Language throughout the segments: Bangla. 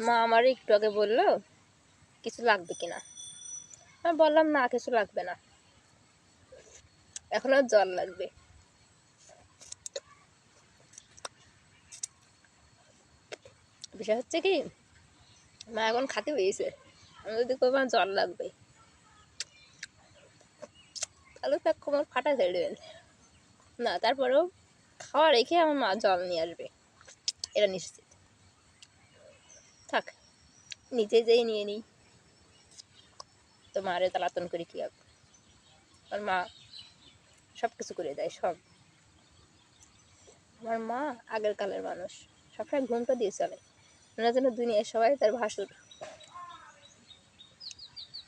মা আমার একটু আগে বললো কিছু লাগবে কিনা। আমি বললাম না, কিছু লাগবে না, এখন আর জল লাগবে। বিষয় হচ্ছে কি, মা এখন খাতে পেয়েছে, আমি যদি কই আমার জল লাগবে তাহলে তো আমার ফাটা ছেড়ে দেবেন না। তারপরেও খাওয়া রেখে আমার মা জল নিয়ে আসবে, এটা নিশ্চিত। থাক, নিচে যেই নিয়ে নিই, তো মারে তালাতন করে কি হবে। আর মা সব কিছু করে দেয়, সব। আমার মা আগের কালের মানুষ, সবসময় ঘুমটা দিয়ে চলে, ওনার জন্য দুনিয়ার সবাই তার ভাসুর।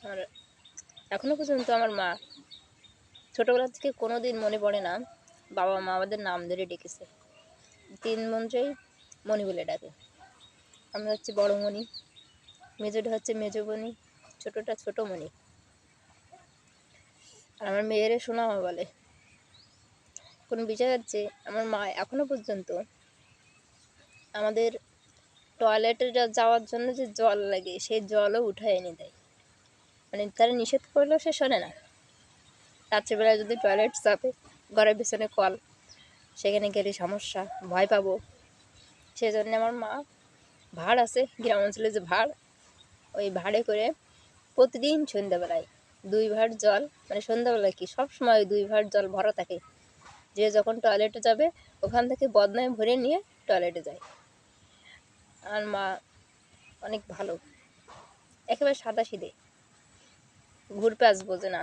আর এখনো পর্যন্ত আমার মা ছোটবেলা থেকে কোনোদিন মনে পড়ে না বাবা মা আমাদের নাম ধরে ডেকেছে। তিন মন্ত্রেই মণি বলে ডাকে। আমি হচ্ছে বড় মণি, মেজোটা হচ্ছে মেজমণি, ছোটটা ছোট মণি। আর আমার মেয়েরে সোনা মা বলে। কোনো বিষয় হচ্ছে আমার মা এখনো পর্যন্ত আমাদের টয়লেটে যাওয়ার জন্য যে জল লাগে সেই জলও উঠায় এনে দেয়। মানে তারা নিষেধ করলেও সে শোনে না। রাত্রিবেলায় যদি টয়লেট চাপে, ঘরের পিছনে কল, সেখানে গেলে সমস্যা, ভয় পাবো, সেজন্য আমার মা ভাড় আছে গ্রাম অঞ্চলে যে ভাড়, ওই ভাড়ে করে প্রতিদিন সন্ধ্যাবেলায় 2 ভাঁড় জল, মানে সন্ধ্যাবেলায় কি সব সময় 2 ভাঁড় জল ভরা থাকে। যে যখন টয়লেটে যাবে ওখান থেকে বদনায় ভরে নিয়ে টয়লেটে যায়। আর মা অনেক ভালো, একেবারে সাদা সিধে, ঘুরপ্যাচ বোঝে না।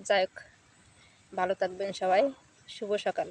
যাই হোক, ভালো থাকবেন সবাই, শুভ সকাল।